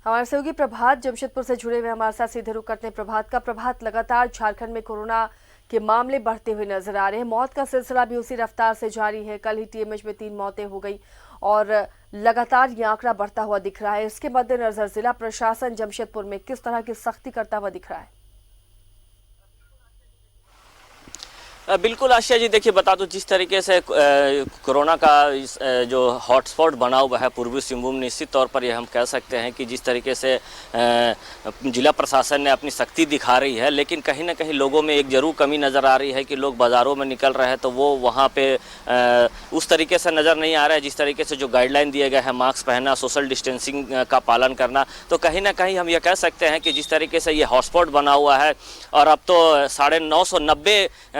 हमारे सहयोगी प्रभात जमशेदपुर से जुड़े हुए हमारे साथ सीधे रुख करते हैं प्रभात का। प्रभात, लगातार झारखंड में कोरोना के मामले बढ़ते हुए नजर आ रहे हैं। मौत का सिलसिला भी उसी रफ्तार से जारी है। कल ही टीएमएच में 3 मौतें हो गई और लगातार ये आंकड़ा बढ़ता हुआ दिख रहा है। इसके मद्देनजर जिला प्रशासन जमशेदपुर में किस तरह की सख्ती करता हुआ दिख रहा है? बिल्कुल आशिया जी, देखिए बता दूं, जिस तरीके से कोरोना का जो हॉटस्पॉट बना हुआ है पूर्वी सिंहभूम, निश्चित तौर पर ये हम कह सकते हैं कि जिस तरीके से जिला प्रशासन ने अपनी सख्ती दिखा रही है, लेकिन कहीं ना कहीं लोगों में एक ज़रूर कमी नज़र आ रही है कि लोग बाज़ारों में निकल रहे हैं तो वो वहाँ पे उस तरीके से नज़र नहीं आ रहा है जिस तरीके से जो गाइडलाइन दिए गए हैं, मास्क पहनना, सोशल डिस्टेंसिंग का पालन करना। तो कहीं ना कहीं हम ये कह सकते हैं कि जिस तरीके से ये हॉटस्पॉट बना हुआ है और अब तो 990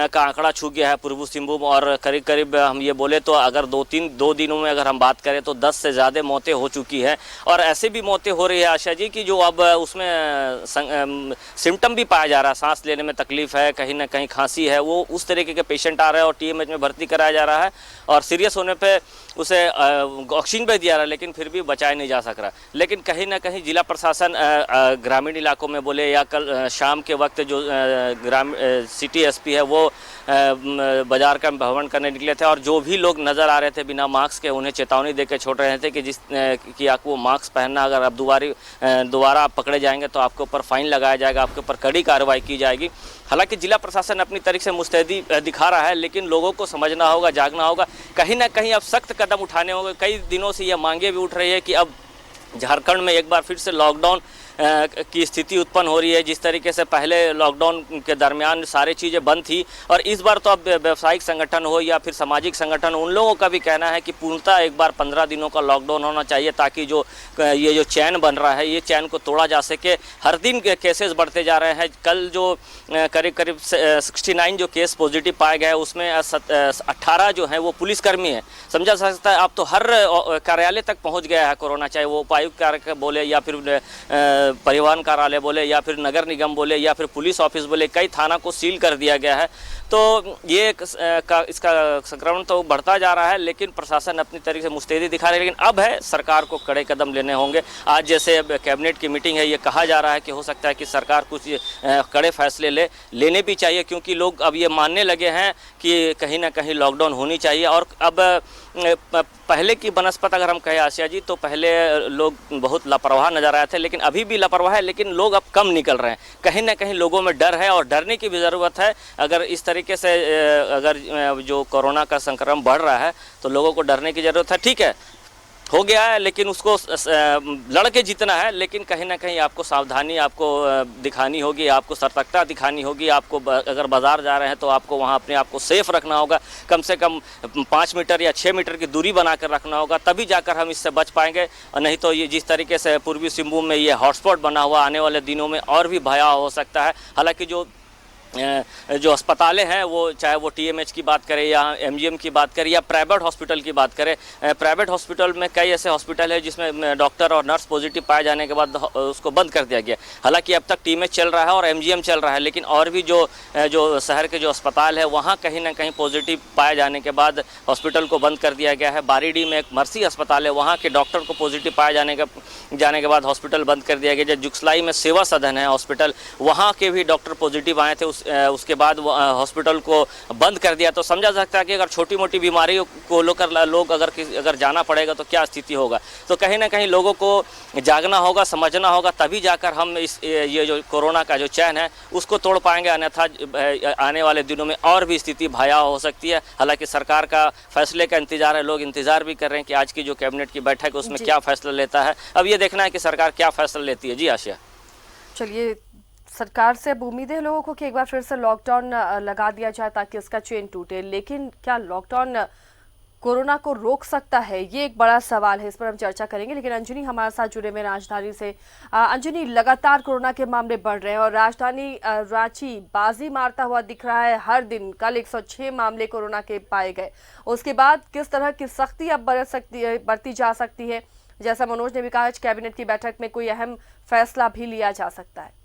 का आंकड़ा छू गया है पूर्वी सिंहभूम, और करीब करीब हम ये बोले तो अगर दो दिनों में अगर हम बात करें तो 10 से ज़्यादा मौतें हो चुकी हैं। और ऐसे भी मौतें हो रही है आशा जी कि जो अब उसमें सिम्टम भी पाया जा रहा है, सांस लेने में तकलीफ है, कहीं ना कहीं खांसी है, वो उस तरीके के पेशेंट आ रहे हैं और टीएमएच में भर्ती कराया जा रहा है और सीरियस होने पर उसे ऑक्सीजन भी दिया रहा है, लेकिन फिर भी बचाया नहीं जा सक रहा। लेकिन कहीं ना कहीं जिला प्रशासन ग्रामीण इलाकों में बोले या कल शाम के वक्त जो सिटी एसपी है वो बाजार का भ्रमण करने निकले थे और जो भी लोग नज़र आ रहे थे बिना मास्क के, उन्हें चेतावनी देकर छोड़ रहे थे कि आपको मास्क पहनना, अगर आप दोबारा आप पकड़े जाएंगे तो आपके ऊपर फाइन लगाया जाएगा, आपके ऊपर कड़ी कार्रवाई की जाएगी। हालांकि जिला प्रशासन अपनी तरीके से मुस्तैदी दिखा रहा है, लेकिन लोगों को समझना होगा, जागना होगा, कहीं ना कहीं अब सख्त कदम उठाने होंगे। कई दिनों से यह मांगे भी उठ रही है कि अब झारखंड में एक बार फिर से लॉकडाउन की स्थिति उत्पन्न हो रही है। जिस तरीके से पहले लॉकडाउन के दरमियान सारी चीज़ें बंद थी और इस बार तो अब व्यवसायिक संगठन हो या फिर सामाजिक संगठन, उन लोगों का भी कहना है कि पूर्णतः एक बार 15 दिनों का लॉकडाउन होना चाहिए ताकि ये जो चैन बन रहा है, ये चैन को तोड़ा जा सके। हर दिन के केसेस बढ़ते जा रहे हैं। कल जो करीब 69 जो केस पॉजिटिव पाए गए उसमें 18 जो हैं वो पुलिसकर्मी हैं। समझा जा सकता है अब तो हर कार्यालय तक पहुँच गया है कोरोना, चाहे वो उपायुक्त कार्यालय बोले या फिर परिवहन कार्यालय बोले या फिर नगर निगम बोले या फिर पुलिस ऑफिस बोले, कई थाना को सील कर दिया गया है। तो ये इसका संक्रमण तो बढ़ता जा रहा है, लेकिन प्रशासन अपनी तरीके से मुस्तैदी दिखा रही है। लेकिन अब है सरकार को कड़े कदम लेने होंगे। आज जैसे कैबिनेट की मीटिंग है, ये कहा जा रहा है कि हो सकता है कि सरकार कुछ कड़े फैसले लेने भी चाहिए, क्योंकि लोग अब ये मानने लगे हैं कि कहीं ना कहीं लॉकडाउन होनी चाहिए। और अब पहले की बनस्पत अगर हम कहें आसिया जी, तो पहले लोग बहुत लापरवाह नजर आए थे, लेकिन अभी भी लापरवाह है, लेकिन लोग अब कम निकल रहे हैं। कहीं ना कहीं लोगों में डर है और डरने की भी ज़रूरत है। अगर इस तरीके से अगर जो कोरोना का संक्रमण बढ़ रहा है तो लोगों को डरने की ज़रूरत है। ठीक है, हो गया है, लेकिन उसको लड़के जीतना है। लेकिन कहीं ना कहीं आपको सावधानी आपको दिखानी होगी, आपको सतर्कता दिखानी होगी। आपको अगर बाज़ार जा रहे हैं तो आपको वहाँ अपने आप को सेफ रखना होगा, कम से कम 5 मीटर या 6 मीटर की दूरी बनाकर रखना होगा, तभी जाकर हम इससे बच पाएंगे। और नहीं तो ये जिस तरीके से पूर्वी सिंहभूम में ये हॉटस्पॉट बना हुआ, आने वाले दिनों में और भी भयावह हो सकता है। हालाँकि जो अस्पतालें हैं, वो चाहे वो टीएमएच की बात करें या एमजीएम की बात करें या प्राइवेट हॉस्पिटल की बात करें, प्राइवेट हॉस्पिटल में कई ऐसे हॉस्पिटल है जिसमें डॉक्टर और नर्स पॉजिटिव पाए जाने के बाद उसको बंद कर दिया गया। हालांकि अब तक टीएमएच चल रहा है और एमजीएम चल रहा है, लेकिन और भी जो शहर के जो अस्पताल है वहाँ कहीं ना कहीं पॉजिटिव पाए जाने के बाद हॉस्पिटल को बंद कर दिया गया है। बारीडी में एक मर्सी अस्पताल है, वहाँ के डॉक्टर को पॉजिटिव पाए जाने के बाद हॉस्पिटल बंद कर दिया गया। जुगसलाई में सेवा सदन है हॉस्पिटल, वहाँ के भी डॉक्टर पॉजिटिव आए थे, उसके बाद हॉस्पिटल को बंद कर दिया। तो समझा सकता है कि अगर छोटी मोटी बीमारियों को लेकर लोग अगर जाना पड़ेगा तो क्या स्थिति होगा। तो कहीं ना कहीं लोगों को जागना होगा, समझना होगा, तभी जाकर हम ये जो कोरोना का जो चैन है उसको तोड़ पाएंगे। अन्यथा आने वाले दिनों में और भी स्थिति भयावह हो सकती है। हालांकि सरकार का फैसले का इंतजार है, लोग इंतजार भी कर रहे हैं कि आज की जो कैबिनेट की बैठक है उसमें क्या फैसला लेता है। अब ये देखना है कि सरकार क्या फैसला लेती है। जी आशिया, चलिए, सरकार से अब उम्मीद है लोगों को कि एक बार फिर से लॉकडाउन लगा दिया जाए ताकि इसका चेन टूटे। लेकिन क्या लॉकडाउन कोरोना को रोक सकता है, ये एक बड़ा सवाल है। इस पर हम चर्चा करेंगे। लेकिन अंजनी हमारे साथ जुड़े में राजधानी से। अंजनी, लगातार कोरोना के मामले बढ़ रहे हैं और राजधानी रांची बाजी मारता हुआ दिख रहा है हर दिन। कल 106 मामले कोरोना के पाए गए। उसके बाद किस तरह की सख्ती अब बरती जा सकती है? जैसा मनोज ने भी कहा, कैबिनेट की बैठक में कोई अहम फैसला भी लिया जा सकता है।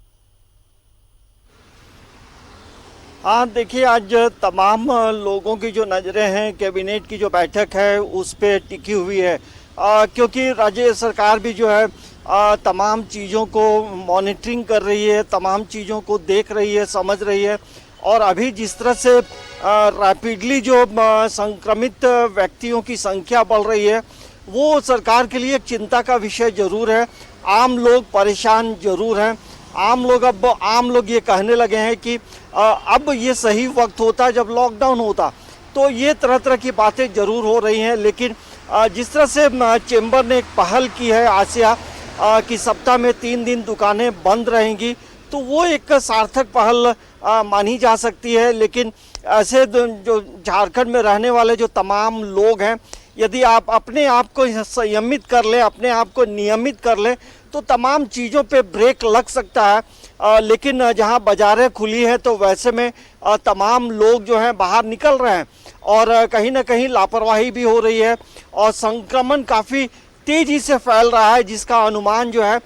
हाँ, देखिए, आज तमाम लोगों की जो नज़रें हैं कैबिनेट की जो बैठक है उस पर टिकी हुई है, क्योंकि राज्य सरकार भी जो है तमाम चीज़ों को मॉनिटरिंग कर रही है, तमाम चीज़ों को देख रही है, समझ रही है। और अभी जिस तरह से रैपिडली जो संक्रमित व्यक्तियों की संख्या बढ़ रही है, वो सरकार के लिए एक चिंता का विषय जरूर है। आम लोग परेशान जरूर हैं। आम लोग ये कहने लगे हैं कि अब ये सही वक्त होता जब लॉकडाउन होता। तो ये तरह तरह की बातें जरूर हो रही हैं, लेकिन जिस तरह से चेंबर ने एक पहल की है आसिया कि सप्ताह में 3 दिन दुकानें बंद रहेंगी, तो वो एक सार्थक पहल मानी जा सकती है। लेकिन ऐसे जो झारखंड में रहने वाले जो तमाम लोग हैं, यदि आप अपने आप को संयमित कर लें, अपने आप को नियमित कर लें, तो तमाम चीज़ों पे ब्रेक लग सकता है। लेकिन जहां बाज़ारें खुली हैं तो वैसे में तमाम लोग जो हैं बाहर निकल रहे हैं और कहीं ना कहीं लापरवाही भी हो रही है और संक्रमण काफ़ी तेज़ी से फैल रहा है, जिसका अनुमान जो है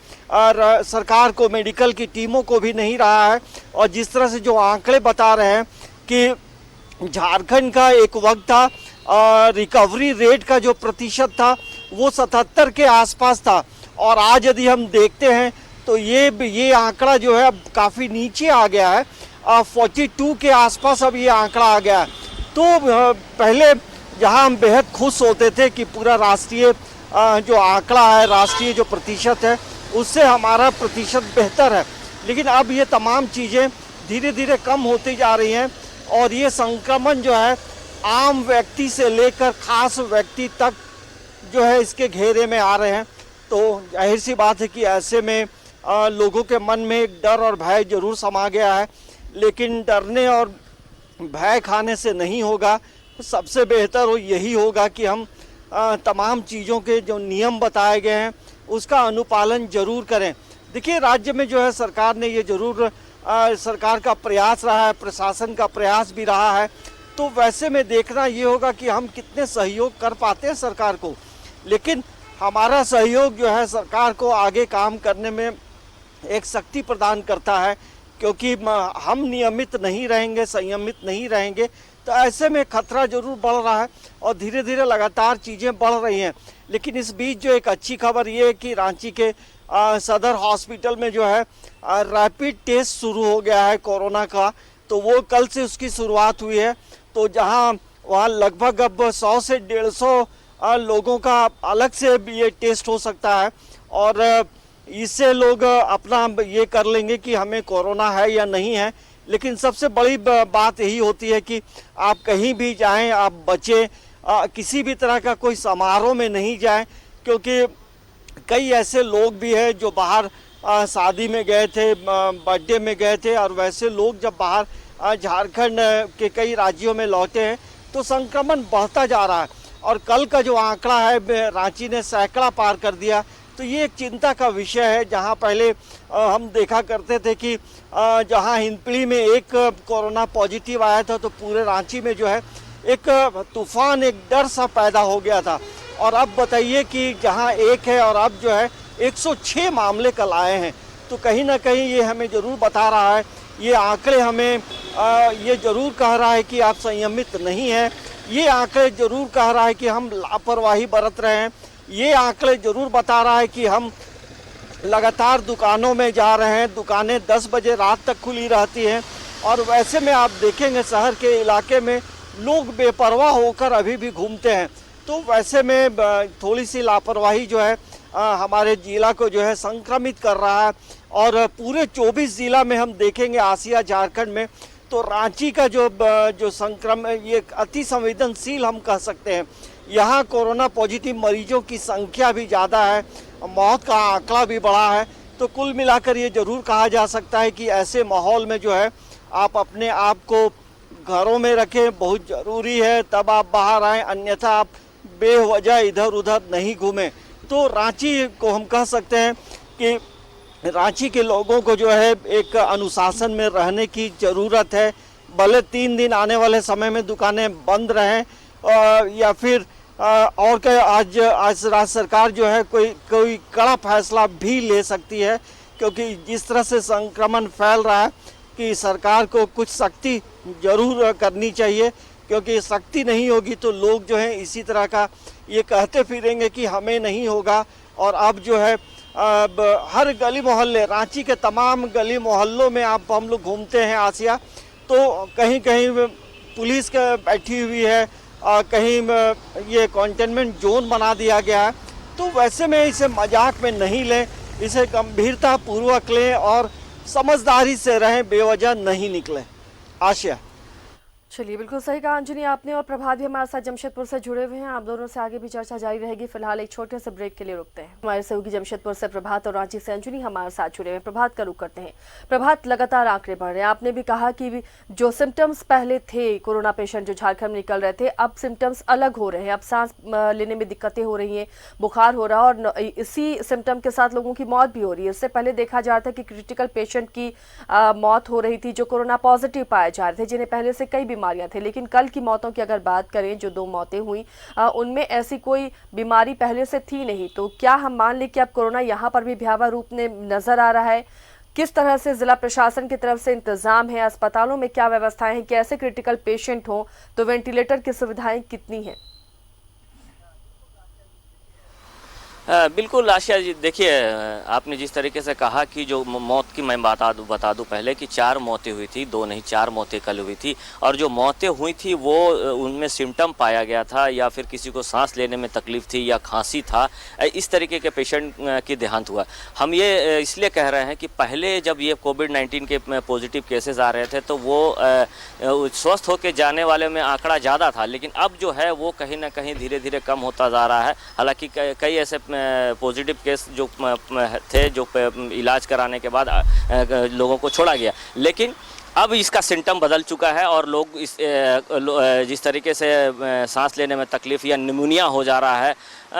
सरकार को, मेडिकल की टीमों को भी नहीं रहा है। और जिस तरह से जो आंकड़े बता रहे हैं कि झारखंड का एक वक्त था, रिकवरी रेट का जो प्रतिशत था वो 77 के आसपास था, और आज यदि हम देखते हैं तो ये आंकड़ा जो है अब काफ़ी नीचे आ गया है, 42 के आसपास अब ये आंकड़ा आ गया है। तो पहले जहां हम बेहद खुश होते थे कि पूरा राष्ट्रीय जो आंकड़ा है, राष्ट्रीय जो प्रतिशत है, उससे हमारा प्रतिशत बेहतर है, लेकिन अब ये तमाम चीज़ें धीरे धीरे कम होती जा रही हैं और ये संक्रमण जो है आम व्यक्ति से लेकर खास व्यक्ति तक जो है इसके घेरे में आ रहे हैं। तो जाहिर सी बात है कि ऐसे में लोगों के मन में एक डर और भय जरूर समा गया है, लेकिन डरने और भय खाने से नहीं होगा। सबसे बेहतर यही होगा कि हम तमाम चीज़ों के जो नियम बताए गए हैं उसका अनुपालन जरूर करें। देखिए, राज्य में जो है सरकार ने ये जरूर सरकार का प्रयास रहा है, प्रशासन का प्रयास भी रहा है, तो वैसे में देखना ये होगा कि हम कितने सहयोग कर पाते हैं सरकार को। लेकिन हमारा सहयोग जो है सरकार को आगे काम करने में एक शक्ति प्रदान करता है, क्योंकि हम नियमित नहीं रहेंगे, संयमित नहीं रहेंगे, तो ऐसे में खतरा जरूर बढ़ रहा है और धीरे धीरे लगातार चीज़ें बढ़ रही हैं। लेकिन इस बीच जो एक अच्छी खबर ये है कि रांची के सदर हॉस्पिटल में जो है रैपिड टेस्ट शुरू हो गया है कोरोना का, तो वो कल से उसकी शुरुआत हुई है। तो जहां वहाँ लगभग अब 100 से 150 लोगों का अलग से ये टेस्ट हो सकता है और इससे लोग अपना ये कर लेंगे कि हमें कोरोना है या नहीं है। लेकिन सबसे बड़ी बात यही होती है कि आप कहीं भी जाएं, आप बचें, किसी भी तरह का कोई समारोह में नहीं जाएं, क्योंकि कई ऐसे लोग भी हैं जो बाहर शादी में गए थे, बर्थडे में गए थे, और वैसे लोग जब बाहर झारखंड के कई राज्यों में लौटे हैं तो संक्रमण बढ़ता जा रहा है। और कल का जो आंकड़ा है, रांची ने सैकड़ा पार कर दिया, तो ये एक चिंता का विषय है। जहां पहले हम देखा करते थे कि जहां हिंदपीढ़ी में एक कोरोना पॉजिटिव आया था तो पूरे रांची में जो है एक तूफान, एक डर सा पैदा हो गया था। और अब बताइए कि जहां एक है और अब जो है 106 मामले कल आए हैं, तो कहीं ना कहीं ये हमें ज़रूर बता रहा है, ये आंकड़े हमें ये ज़रूर कह रहा है कि आप संयमित नहीं हैं। ये आंकड़े ज़रूर कह रहा है कि हम लापरवाही बरत रहे हैं। ये आंकड़े ज़रूर बता रहा है कि हम लगातार दुकानों में जा रहे हैं, दुकानें 10 बजे रात तक खुली रहती हैं, और वैसे में आप देखेंगे शहर के इलाके में लोग बेपरवाह होकर अभी भी घूमते हैं। तो वैसे में थोड़ी सी लापरवाही जो है हमारे ज़िला को जो है संक्रमित कर रहा है। और पूरे 24 ज़िला में हम देखेंगे आसिया झारखंड में, तो रांची का जो संक्रमण, ये अति संवेदनशील हम कह सकते हैं। यहाँ कोरोना पॉजिटिव मरीजों की संख्या भी ज़्यादा है, मौत का आंकड़ा भी बढ़ा है। तो कुल मिलाकर ये ज़रूर कहा जा सकता है कि ऐसे माहौल में जो है आप अपने आप को घरों में रखें, बहुत ज़रूरी है, तब आप बाहर आएँ, अन्यथा आप बेवजह इधर उधर नहीं घूमें। तो रांची को हम कह सकते हैं कि रांची के लोगों को जो है एक अनुशासन में रहने की ज़रूरत है। भले 3 दिन आने वाले समय में दुकानें बंद रहें या फिर और क्या, आज राज्य सरकार जो है कोई कड़ा फैसला भी ले सकती है, क्योंकि जिस तरह से संक्रमण फैल रहा है कि सरकार को कुछ सख्ती जरूर करनी चाहिए, क्योंकि सख्ती नहीं होगी तो लोग जो हैं इसी तरह का ये कहते फिरेंगे कि हमें नहीं होगा। और अब जो है हर गली मोहल्ले, रांची के तमाम गली मोहल्लों में आप हम लोग घूमते हैं आसिया, तो कहीं कहीं पुलिस का बैठी हुई है, कहीं ये कंटेनमेंट जोन बना दिया गया है। तो वैसे में इसे मजाक में नहीं लें, इसे गंभीरता पूर्वक लें और समझदारी से रहें, बेवजह नहीं निकलें। आशिया। चलिए, बिल्कुल सही कहा अंजनी आपने। और प्रभात भी हमारे साथ जमशेदपुर से जुड़े हुए हैं। आप दोनों से आगे भी चर्चा जारी रहेगी। फिलहाल एक छोटे से ब्रेक के लिए रुकते हैं। हमारे सहयोगी जमशेदपुर से प्रभात और रांची से अंजनी हमारे साथ जुड़े हुए हैं। प्रभात का रुख करते हैं। प्रभात, लगातार आंकड़े बढ़ रहे हैं। आपने भी कहा कि जो सिम्टम्स पहले थे, कोरोना पेशेंट जो झारखंड में निकल रहे थे, अब सिम्टम्स अलग हो रहे हैं। अब सांस लेने में दिक्कतें हो रही हैं, बुखार हो रहा है और इसी सिम्टम के साथ लोगों की मौत भी हो रही है। इससे पहले देखा जा रहा था कि क्रिटिकल पेशेंट की मौत हो रही थी जो कोरोना पॉजिटिव पाए जा रहे थे, जिन्हें पहले से कई बीमारियां थी। लेकिन कल की मौतों की अगर बात करें, जो 2 मौतें हुई, उनमें ऐसी कोई बीमारी पहले से थी नहीं। तो क्या हम मान लें कि अब कोरोना यहाँ पर भी भयावह रूप में नजर आ रहा है? किस तरह से जिला प्रशासन की तरफ से इंतजाम है? अस्पतालों में क्या व्यवस्थाएं हैं? कैसे क्रिटिकल पेशेंट हो तो वेंटिलेटर की सुविधाएं कितनी हैं? बिल्कुल आशिया जी, देखिए आपने जिस तरीके से कहा कि जो मौत की मैं बता दूं पहले कि 4 मौतें हुई थी, 2 नहीं 4 मौतें कल हुई थी। और जो मौतें हुई थी वो उनमें सिम्टम पाया गया था या फिर किसी को सांस लेने में तकलीफ थी या खांसी था, इस तरीके के पेशेंट की देहांत हुआ। हम ये इसलिए कह रहे हैं कि पहले जब ये कोविड-19 के पॉजिटिव केसेस आ रहे थे तो वो स्वस्थ होकर जाने वाले में आंकड़ा ज़्यादा था, लेकिन अब जो है वो कहीं ना कहीं धीरे धीरे कम होता जा रहा है। हालांकि कई ऐसे पॉजिटिव केस जो थे जो इलाज कराने के बाद लोगों को छोड़ा गया, लेकिन अब इसका सिम्टम बदल चुका है और लोग जिस तरीके से सांस लेने में तकलीफ या निमोनिया हो जा रहा है,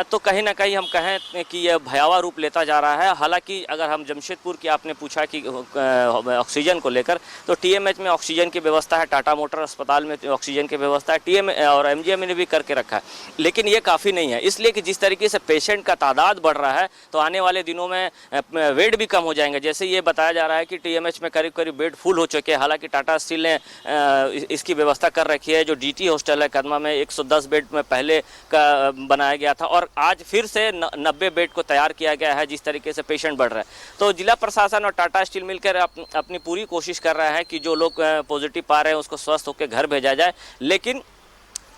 तो कहीं ना कहीं हम कहें कि यह भयावह रूप लेता जा रहा है। हालांकि अगर हम जमशेदपुर की, आपने पूछा कि ऑक्सीजन को लेकर, तो टीएमएच में ऑक्सीजन की व्यवस्था है, टाटा मोटर अस्पताल में ऑक्सीजन की व्यवस्था है, टीएम और एमजीएम ने भी करके रखा है, लेकिन ये काफ़ी नहीं है। इसलिए कि जिस तरीके से पेशेंट का तादाद बढ़ रहा है तो आने वाले दिनों में बेड भी कम हो जाएंगे। जैसे ये बताया जा रहा है कि टीएमएच में करीब करीब बेड फुल हो चुके हैं। हालांकि टाटा स्टील ने इसकी व्यवस्था कर रखी है। जो डीटी हॉस्टल है कदमा में 110 बेड में पहले का बनाया गया था और आज फिर से 90 बेड को तैयार किया गया है। जिस तरीके से पेशेंट बढ़ रहा है तो जिला प्रशासन और टाटा स्टील मिलकर अपनी पूरी कोशिश कर रहा है कि जो लोग पॉजिटिव पा रहे हैं उसको स्वस्थ होकर घर भेजा जाए। लेकिन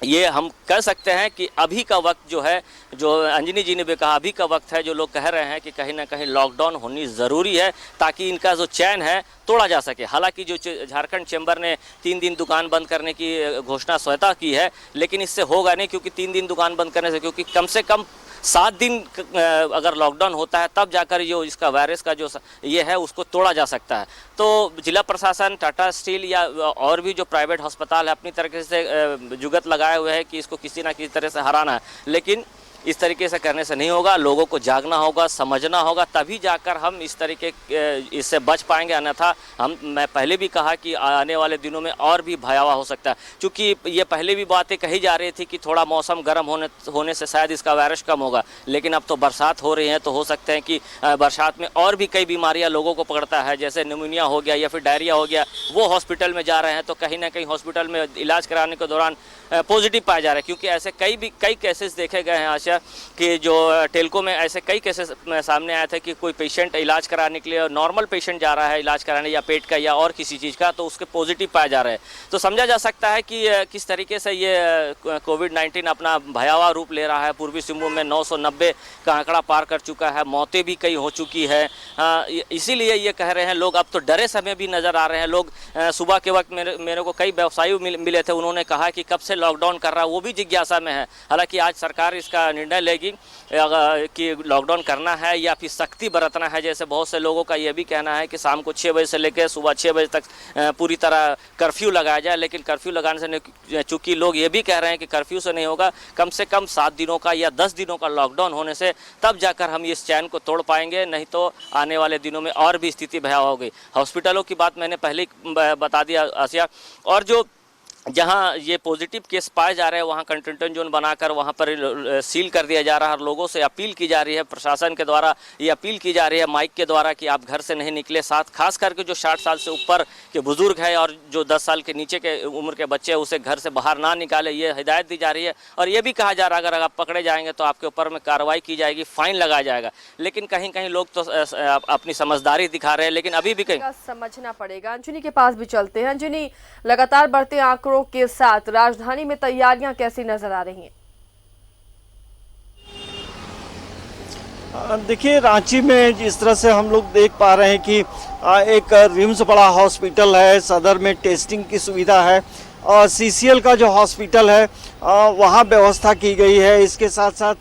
ये हम कह सकते हैं कि अभी का वक्त जो है, जो अंजनी जी ने भी कहा, अभी का वक्त है जो लोग कह रहे हैं कि कहीं ना कहीं लॉकडाउन होनी ज़रूरी है ताकि इनका जो चैन है तोड़ा जा सके। हालांकि जो झारखंड चैम्बर ने 3 दिन दुकान बंद करने की घोषणा स्वतः की है, लेकिन इससे होगा नहीं, क्योंकि 3 दिन दुकान बंद करने से, क्योंकि कम से कम 7 दिन अगर लॉकडाउन होता है तब जाकर जो इसका वायरस का जो ये है उसको तोड़ा जा सकता है। तो जिला प्रशासन, टाटा स्टील या और भी जो प्राइवेट अस्पताल है अपनी तरीके से जुगत लगाए हुए है कि इसको किसी ना किसी तरह से हराना है, लेकिन इस तरीके से करने से नहीं होगा। लोगों को जागना होगा, समझना होगा, तभी जाकर हम इस तरीके इससे बच पाएंगे। अन्यथा मैं पहले भी कहा कि आने वाले दिनों में और भी भयावह हो सकता है, क्योंकि ये पहले भी बातें कही जा रही थी कि थोड़ा मौसम गर्म होने से शायद इसका वायरस कम होगा, लेकिन अब तो बरसात हो रही है तो हो सकते हैं कि बरसात में और भी कई बीमारियाँ लोगों को पकड़ता है, जैसे निमोनिया हो गया या फिर डायरिया हो गया। वो हॉस्पिटल में जा रहे हैं तो कहीं ना कहीं हॉस्पिटल में इलाज कराने के दौरान पॉजिटिव पाए जा रहे हैं, क्योंकि ऐसे कई केसेस देखे गए हैं आशा कि जो टेल्को में ऐसे कई केसेस सामने आए थे कि कोई पेशेंट इलाज कराने के लिए, नॉर्मल पेशेंट जा रहा है इलाज कराने या पेट का या और किसी चीज़ का, तो उसके पॉजिटिव पाए जा रहे हैं। तो समझा जा सकता है कि किस तरीके से ये कोविड-19 अपना भयावह रूप ले रहा है। पूर्वी सिंहभूम में 990 का आंकड़ा पार कर चुका है, मौतें भी कई हो चुकी है। इसीलिए ये कह रहे हैं लोग, अब तो डरे समय भी नज़र आ रहे हैं लोग। सुबह के वक्त मेरे को कई व्यवसायी मिले थे, उन्होंने कहा कि कब से लॉकडाउन कर रहा है, वो भी जिज्ञासा में है। हालांकि आज सरकार इसका निर्णय लेगी कि लॉकडाउन करना है या फिर सख्ती बरतना है। जैसे बहुत से लोगों का यह भी कहना है कि शाम को 6 बजे से लेकर सुबह 6 बजे तक पूरी तरह कर्फ्यू लगाया जाए, लेकिन कर्फ्यू लगाने से नहीं, चूँकि लोग ये भी कह रहे हैं कि कर्फ्यू से नहीं होगा, कम से कम 7 दिनों का या 10 दिनों का लॉकडाउन होने से तब जाकर हम इस चैन को तोड़ पाएंगे, नहीं तो आने वाले दिनों में और भी स्थिति भयावह हो गई। हॉस्पिटलों की बात मैंने पहले बता दिया आसिया। और जो जहां ये पॉजिटिव केस पाए जा रहे हैं वहां कंटेनमेंट जोन बनाकर वहां पर सील कर दिया जा रहा है और लोगों से अपील की जा रही है, प्रशासन के द्वारा ये अपील की जा रही है माइक के द्वारा कि आप घर से नहीं निकले। साथ खास करके जो 60 साल से ऊपर के बुजुर्ग है और जो 10 साल के नीचे के उम्र के बच्चे हैं उसे घर से बाहर ना निकाले, ये हिदायत दी जा रही है। और ये भी कहा जा रहा है अगर आप पकड़े जाएंगे तो आपके ऊपर में कार्रवाई की जाएगी, फाइन लगाया जाएगा। लेकिन कहीं कहीं लोग तो अपनी समझदारी दिखा रहे हैं, लेकिन अभी भी कहीं समझना पड़ेगा। अंजनी के पास भी चलते हैं। अंजनी, लगातार बढ़ते आंकड़ों के साथ राजधानी में तैयारियां कैसी नजर आ रही हैं? देखिए, रांची में जिस तरह से हम लोग देख पा रहे हैं कि एक रिम्स बड़ा हॉस्पिटल है, सदर में टेस्टिंग की सुविधा है और सीसीएल का जो हॉस्पिटल है वहाँ व्यवस्था की गई है। इसके साथ साथ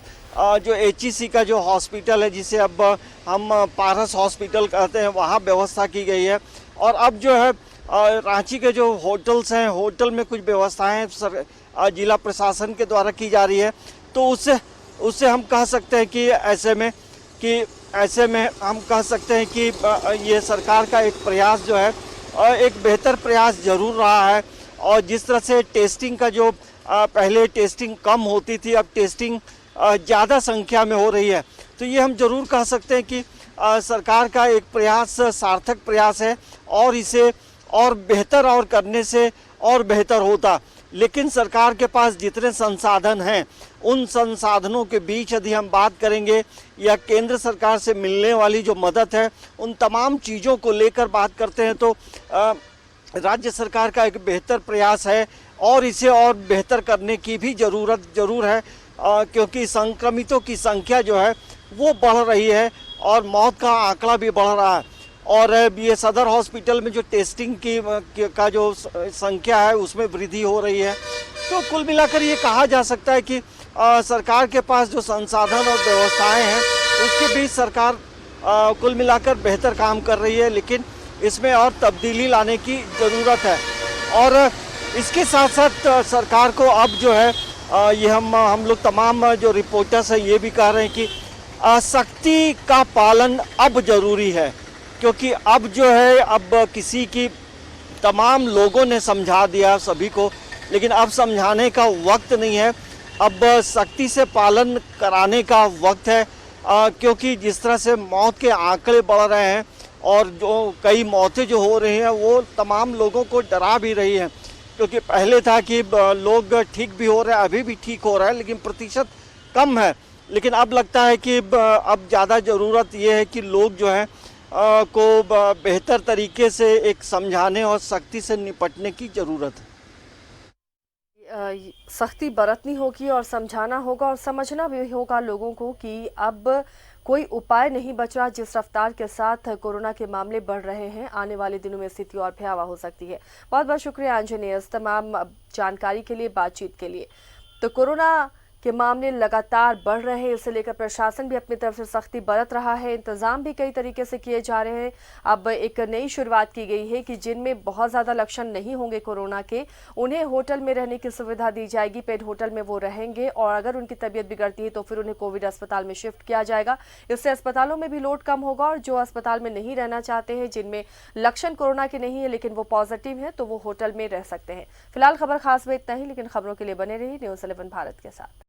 जो एचईसी का जो हॉस्पिटल है जिसे अब हम पारस हॉस्पिटल कहते हैं वहाँ व्यवस्था की गई है। और अब जो है रांची के जो होटल्स हैं, होटल में कुछ व्यवस्थाएं जिला प्रशासन के द्वारा की जा रही है। तो उससे हम कह सकते हैं कि ऐसे में हम कह सकते हैं कि ये सरकार का एक प्रयास जो है एक बेहतर प्रयास जरूर रहा है। और जिस तरह से टेस्टिंग का जो पहले टेस्टिंग कम होती थी, अब टेस्टिंग ज़्यादा संख्या में हो रही है। तो ये हम जरूर कह सकते हैं कि सरकार का एक प्रयास सार्थक प्रयास है और इसे और बेहतर और करने से और बेहतर होता। लेकिन सरकार के पास जितने संसाधन हैं उन संसाधनों के बीच यदि हम बात करेंगे या केंद्र सरकार से मिलने वाली जो मदद है उन तमाम चीज़ों को लेकर बात करते हैं तो राज्य सरकार का एक बेहतर प्रयास है और इसे और बेहतर करने की भी ज़रूर है क्योंकि संक्रमितों की संख्या जो है वो बढ़ रही है और मौत का आंकड़ा भी बढ़ रहा है। और ये सदर हॉस्पिटल में जो टेस्टिंग का जो संख्या है उसमें वृद्धि हो रही है। तो कुल मिलाकर ये कहा जा सकता है कि सरकार के पास जो संसाधन और व्यवस्थाएं हैं उसके बीच सरकार कुल मिलाकर बेहतर काम कर रही है, लेकिन इसमें और तब्दीली लाने की ज़रूरत है। और इसके साथ साथ सरकार को अब जो है ये हम लोग तमाम जो रिपोर्टर्स हैं ये भी कह रहे हैं कि सख्ती का पालन अब ज़रूरी है, क्योंकि अब जो है अब किसी की तमाम लोगों ने समझा दिया सभी को, लेकिन अब समझाने का वक्त नहीं है, अब सख्ती से पालन कराने का वक्त है। क्योंकि जिस तरह से मौत के आंकड़े बढ़ रहे हैं और जो कई मौतें जो हो रही हैं वो तमाम लोगों को डरा भी रही हैं। क्योंकि पहले था कि लोग ठीक भी हो रहे हैं, अभी भी ठीक हो रहा है, लेकिन प्रतिशत कम है। लेकिन अब लगता है कि अब ज़्यादा ज़रूरत ये है कि लोग जो है को बेहतर तरीके से एक समझाने और सख्ती से निपटने की ज़रूरत है। सख्ती बरतनी होगी और समझाना होगा और समझना भी होगा लोगों को कि अब कोई उपाय नहीं बच रहा। जिस रफ्तार के साथ कोरोना के मामले बढ़ रहे हैं, आने वाले दिनों में स्थिति और भयावह हो सकती है। बहुत बहुत शुक्रिया अंजनी इस तमाम जानकारी के लिए, बातचीत के लिए। तो कोरोना के मामले लगातार बढ़ रहे हैं, इसे लेकर प्रशासन भी अपनी तरफ से सख्ती बरत रहा है, इंतजाम भी कई तरीके से किए जा रहे हैं। अब एक नई शुरुआत की गई है कि जिनमें बहुत ज़्यादा लक्षण नहीं होंगे कोरोना के, उन्हें होटल में रहने की सुविधा दी जाएगी, पेड होटल में वो रहेंगे और अगर उनकी तबीयत बिगड़ती है तो फिर उन्हें कोविड अस्पताल में शिफ्ट किया जाएगा। इससे अस्पतालों में भी लोड कम होगा और जो अस्पताल में नहीं रहना चाहते हैं, जिनमें लक्षण कोरोना के नहीं है लेकिन वो पॉजिटिव है, तो वो होटल में रह सकते हैं। फिलहाल खबर खास में इतना ही, लेकिन खबरों के लिए बने रहिए न्यूज़ 11 भारत के साथ।